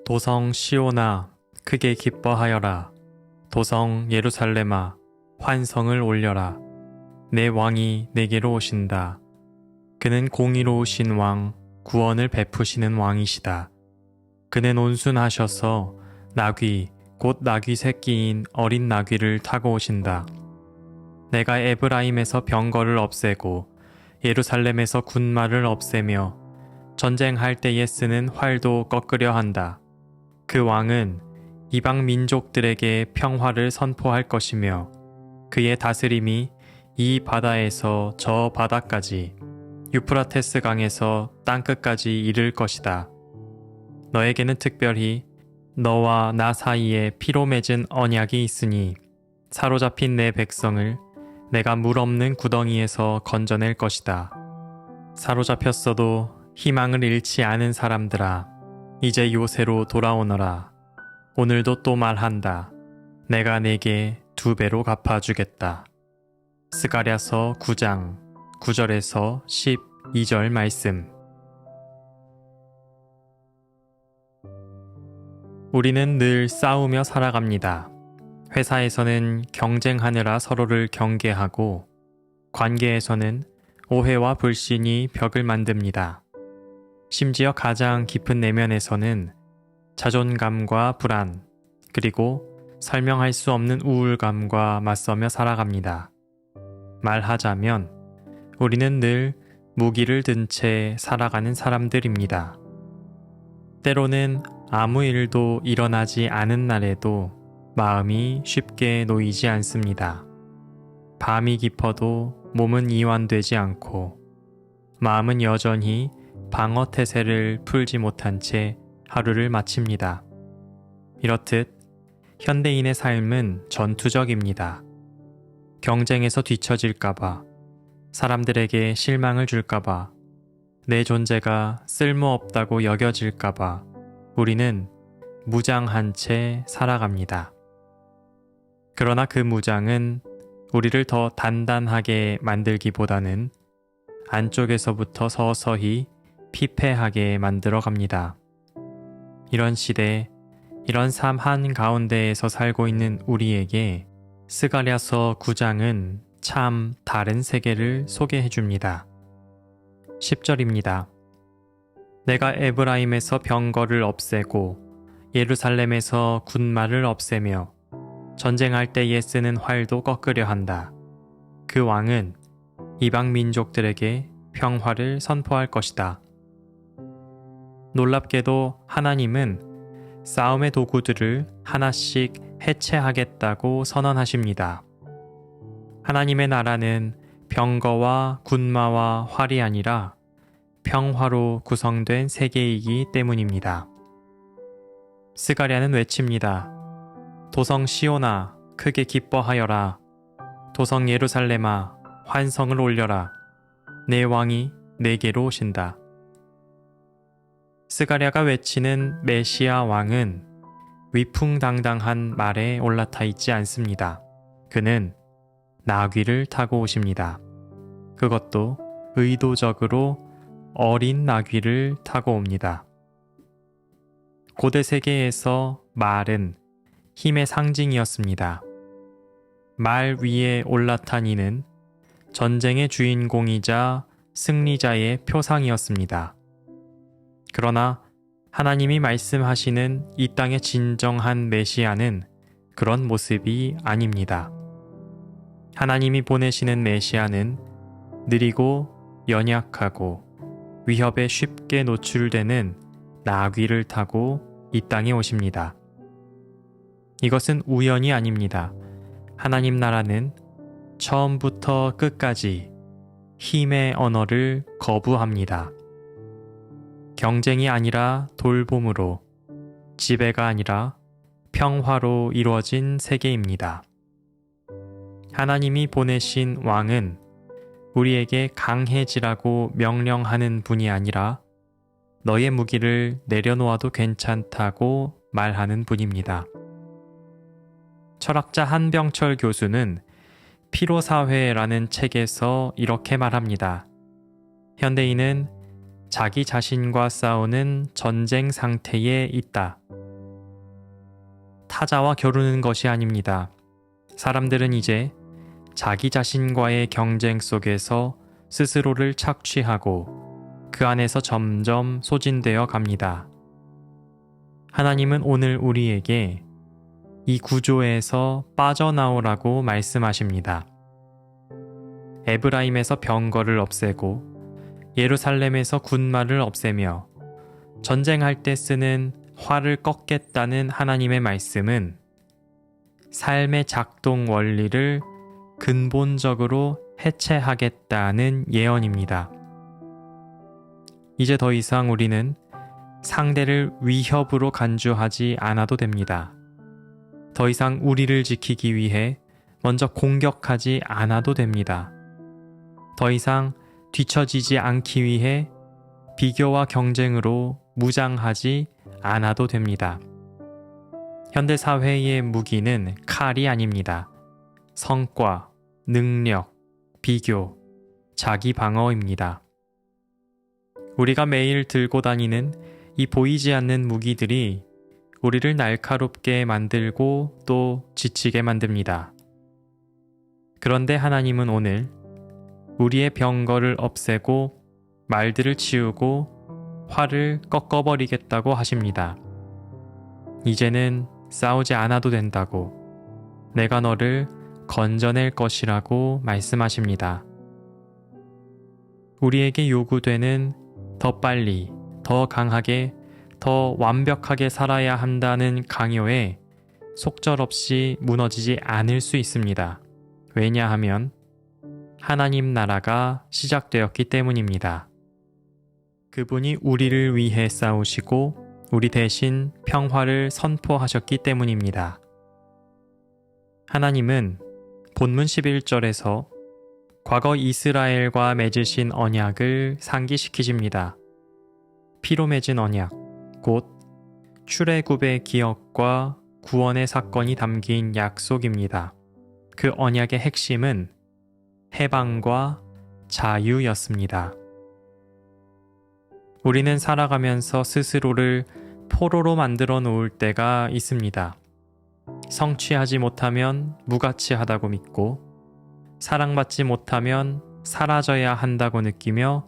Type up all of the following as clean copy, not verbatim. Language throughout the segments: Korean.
도성 시온아 크게 기뻐하여라. 도성 예루살렘아 환성을 올려라. 내 왕이 내게로 오신다. 그는 공의로우신 왕, 구원을 베푸시는 왕이시다. 그는 온순하셔서 나귀, 곧 나귀 새끼인 어린 나귀를 타고 오신다. 내가 에브라임에서 병거를 없애고 예루살렘에서 군마를 없애며 전쟁할 때에 쓰는 활도 꺾으려 한다. 그 왕은 이방 민족들에게 평화를 선포할 것이며 그의 다스림이 이 바다에서 저 바다까지 유프라테스 강에서 땅끝까지 이를 것이다. 너에게는 특별히 너와 나 사이에 피로 맺은 언약이 있으니 사로잡힌 내 백성을 내가 물 없는 구덩이에서 건져낼 것이다. 사로잡혔어도 희망을 잃지 않은 사람들아, 이제 요새로 돌아오너라. 오늘도 또 말한다. 내가 내게 2배로 갚아주겠다. 스가랴서 9장 9절에서 12절 말씀. 우리는 늘 싸우며 살아갑니다. 회사에서는 경쟁하느라 서로를 경계하고 관계에서는 오해와 불신이 벽을 만듭니다. 심지어 가장 깊은 내면에서는 자존감과 불안, 그리고 설명할 수 없는 우울감과 맞서며 살아갑니다. 말하자면 우리는 늘 무기를 든 채 살아가는 사람들입니다. 때로는 아무 일도 일어나지 않은 날에도 마음이 쉽게 놓이지 않습니다. 밤이 깊어도 몸은 이완되지 않고 마음은 여전히 방어 태세를 풀지 못한 채 하루를 마칩니다. 이렇듯 현대인의 삶은 전투적입니다. 경쟁에서 뒤처질까봐, 사람들에게 실망을 줄까봐, 내 존재가 쓸모없다고 여겨질까봐 우리는 무장한 채 살아갑니다. 그러나 그 무장은 우리를 더 단단하게 만들기보다는 안쪽에서부터 서서히 피폐하게 만들어 갑니다. 이런 시대, 이런 삶 한가운데에서 살고 있는 우리에게 스가랴서 9장은 참 다른 세계를 소개해 줍니다. 10절입니다. 내가 에브라임에서 병거를 없애고 예루살렘에서 군마를 없애며 전쟁할 때에 쓰는 활도 꺾으려 한다. 그 왕은 이방 민족들에게 평화를 선포할 것이다. 놀랍게도 하나님은 싸움의 도구들을 하나씩 해체하겠다고 선언하십니다. 하나님의 나라는 병거와 군마와 활이 아니라 평화로 구성된 세계이기 때문입니다. 스가랴는 외칩니다. 도성 시온아 크게 기뻐하여라. 도성 예루살렘아 환성을 올려라. 내 왕이 내게로 오신다. 스가랴가 외치는 메시아 왕은 위풍당당한 말에 올라타 있지 않습니다. 그는 나귀를 타고 오십니다. 그것도 의도적으로 어린 나귀를 타고 옵니다. 고대 세계에서 말은 힘의 상징이었습니다. 말 위에 올라탄 이는 전쟁의 주인공이자 승리자의 표상이었습니다. 그러나 하나님이 말씀하시는 이 땅의 진정한 메시아는 그런 모습이 아닙니다. 하나님이 보내시는 메시아는 느리고 연약하고 위협에 쉽게 노출되는 나귀를 타고 이 땅에 오십니다. 이것은 우연이 아닙니다. 하나님 나라는 처음부터 끝까지 힘의 언어를 거부합니다. 경쟁이 아니라 돌봄으로, 지배가 아니라 평화로 이루어진 세계입니다. 하나님이 보내신 왕은 우리에게 강해지라고 명령하는 분이 아니라 너의 무기를 내려놓아도 괜찮다고 말하는 분입니다. 철학자 한병철 교수는 피로사회라는 책에서 이렇게 말합니다. 현대인은 자기 자신과 싸우는 전쟁 상태에 있다. 타자와 겨루는 것이 아닙니다. 사람들은 이제 자기 자신과의 경쟁 속에서 스스로를 착취하고 그 안에서 점점 소진되어 갑니다. 하나님은 오늘 우리에게 이 구조에서 빠져나오라고 말씀하십니다. 에브라임에서 병거를 없애고 예루살렘에서 군마를 없애며 전쟁할 때 쓰는 활을 꺾겠다는 하나님의 말씀은 삶의 작동 원리를 근본적으로 해체하겠다는 예언입니다. 이제 더 이상 우리는 상대를 위협으로 간주하지 않아도 됩니다. 더 이상 우리를 지키기 위해 먼저 공격하지 않아도 됩니다. 더 이상 뒤처지지 않기 위해 비교와 경쟁으로 무장하지 않아도 됩니다. 현대사회의 무기는 칼이 아닙니다. 성과, 능력, 비교, 자기 방어입니다. 우리가 매일 들고 다니는 이 보이지 않는 무기들이 우리를 날카롭게 만들고 또 지치게 만듭니다. 그런데 하나님은 오늘 우리의 병거를 없애고 말들을 치우고 활을 꺾어버리겠다고 하십니다. 이제는 싸우지 않아도 된다고, 내가 너를 건져낼 것이라고 말씀하십니다. 우리에게 요구되는 더 빨리, 더 강하게, 더 완벽하게 살아야 한다는 강요에 속절없이 무너지지 않을 수 있습니다. 왜냐하면 하나님 나라가 시작되었기 때문입니다. 그분이 우리를 위해 싸우시고 우리 대신 평화를 선포하셨기 때문입니다. 하나님은 본문 11절에서 과거 이스라엘과 맺으신 언약을 상기시키십니다. 피로 맺은 언약, 곧 출애굽의 기억과 구원의 사건이 담긴 약속입니다. 그 언약의 핵심은 해방과 자유였습니다. 우리는 살아가면서 스스로를 포로로 만들어 놓을 때가 있습니다. 성취하지 못하면 무가치하다고 믿고, 사랑받지 못하면 사라져야 한다고 느끼며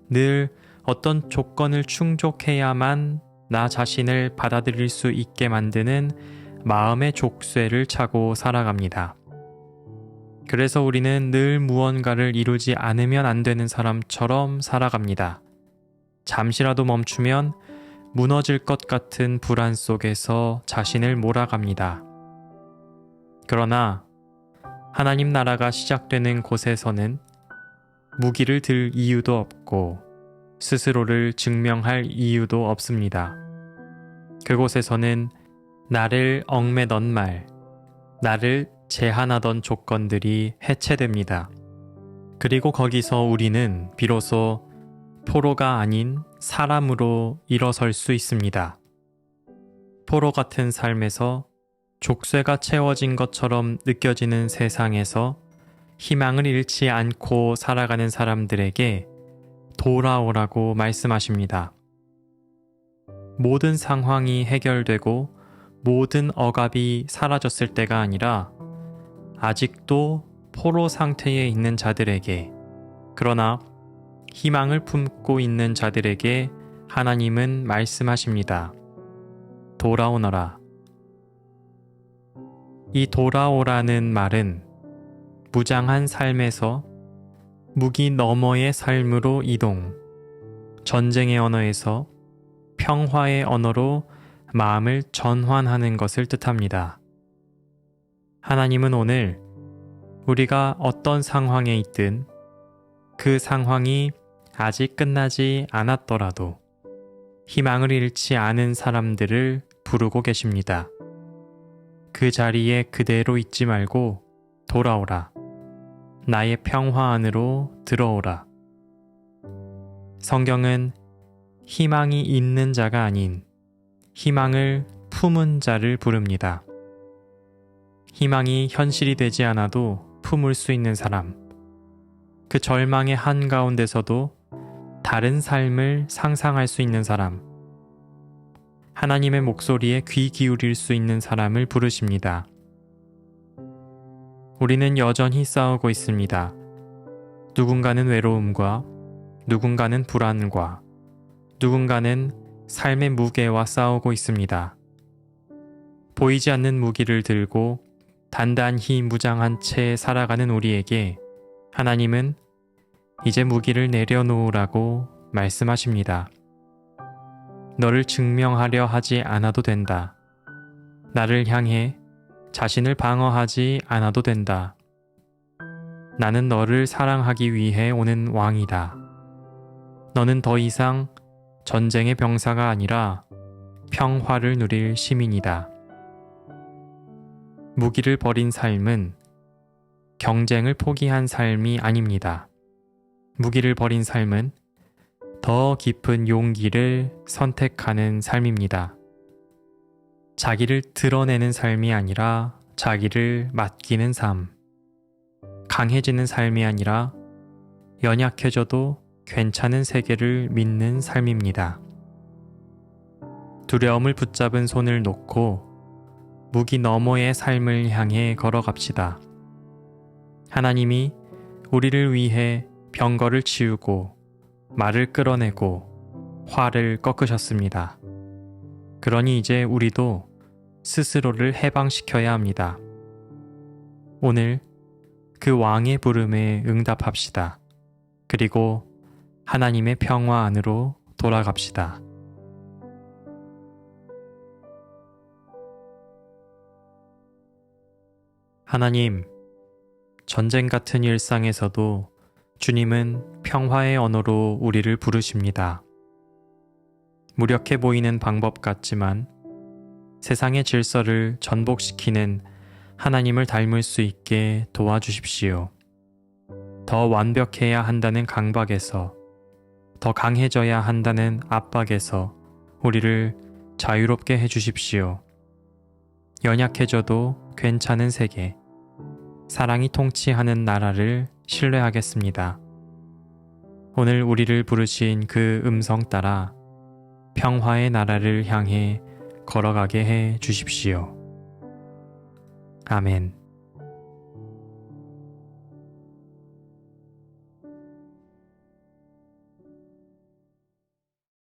늘 어떤 조건을 충족해야만 나 자신을 받아들일 수 있게 만드는 마음의 족쇄를 차고 살아갑니다. 그래서 우리는 늘 무언가를 이루지 않으면 안 되는 사람처럼 살아갑니다. 잠시라도 멈추면 무너질 것 같은 불안 속에서 자신을 몰아갑니다. 그러나 하나님 나라가 시작되는 곳에서는 무기를 들 이유도 없고 스스로를 증명할 이유도 없습니다. 그곳에서는 나를 얽매던 말, 나를 제한하던 조건들이 해체됩니다. 그리고 거기서 우리는 비로소 포로가 아닌 사람으로 일어설 수 있습니다. 포로 같은 삶에서 족쇄가 채워진 것처럼 느껴지는 세상에서 희망을 잃지 않고 살아가는 사람들에게 돌아오라고 말씀하십니다. 모든 상황이 해결되고 모든 억압이 사라졌을 때가 아니라 아직도 포로 상태에 있는 자들에게, 그러나 희망을 품고 있는 자들에게 하나님은 말씀하십니다. 돌아오너라. 이 돌아오라는 말은 무장한 삶에서 무기 너머의 삶으로 이동, 전쟁의 언어에서 평화의 언어로 마음을 전환하는 것을 뜻합니다. 하나님은 오늘 우리가 어떤 상황에 있든 그 상황이 아직 끝나지 않았더라도 희망을 잃지 않은 사람들을 부르고 계십니다. 그 자리에 그대로 있지 말고 돌아오라. 나의 평화 안으로 들어오라. 성경은 희망이 있는 자가 아닌 희망을 품은 자를 부릅니다. 희망이 현실이 되지 않아도 품을 수 있는 사람, 그 절망의 한가운데서도 다른 삶을 상상할 수 있는 사람, 하나님의 목소리에 귀 기울일 수 있는 사람을 부르십니다. 우리는 여전히 싸우고 있습니다. 누군가는 외로움과, 누군가는 불안과, 누군가는 삶의 무게와 싸우고 있습니다. 보이지 않는 무기를 들고 단단히 무장한 채 살아가는 우리에게 하나님은 이제 무기를 내려놓으라고 말씀하십니다. 너를 증명하려 하지 않아도 된다. 나를 향해 자신을 방어하지 않아도 된다. 나는 너를 사랑하기 위해 오는 왕이다. 너는 더 이상 전쟁의 병사가 아니라 평화를 누릴 시민이다. 무기를 버린 삶은 경쟁을 포기한 삶이 아닙니다. 무기를 버린 삶은 더 깊은 용기를 선택하는 삶입니다. 자기를 드러내는 삶이 아니라 자기를 맡기는 삶. 강해지는 삶이 아니라 연약해져도 괜찮은 세계를 믿는 삶입니다. 두려움을 붙잡은 손을 놓고 무기 너머의 삶을 향해 걸어갑시다. 하나님이 우리를 위해 병거를 치우고 말을 끌어내고 화를 꺾으셨습니다. 그러니 이제 우리도 스스로를 해방시켜야 합니다. 오늘 그 왕의 부름에 응답합시다. 그리고 하나님의 평화 안으로 돌아갑시다. 하나님, 전쟁 같은 일상에서도 주님은 평화의 언어로 우리를 부르십니다. 무력해 보이는 방법 같지만 세상의 질서를 전복시키는 하나님을 닮을 수 있게 도와주십시오. 더 완벽해야 한다는 강박에서, 더 강해져야 한다는 압박에서 우리를 자유롭게 해주십시오. 연약해져도 괜찮은 세계, 사랑이 통치하는 나라를 신뢰하겠습니다. 오늘 우리를 부르신 그 음성 따라 평화의 나라를 향해 걸어가게 해 주십시오. 아멘.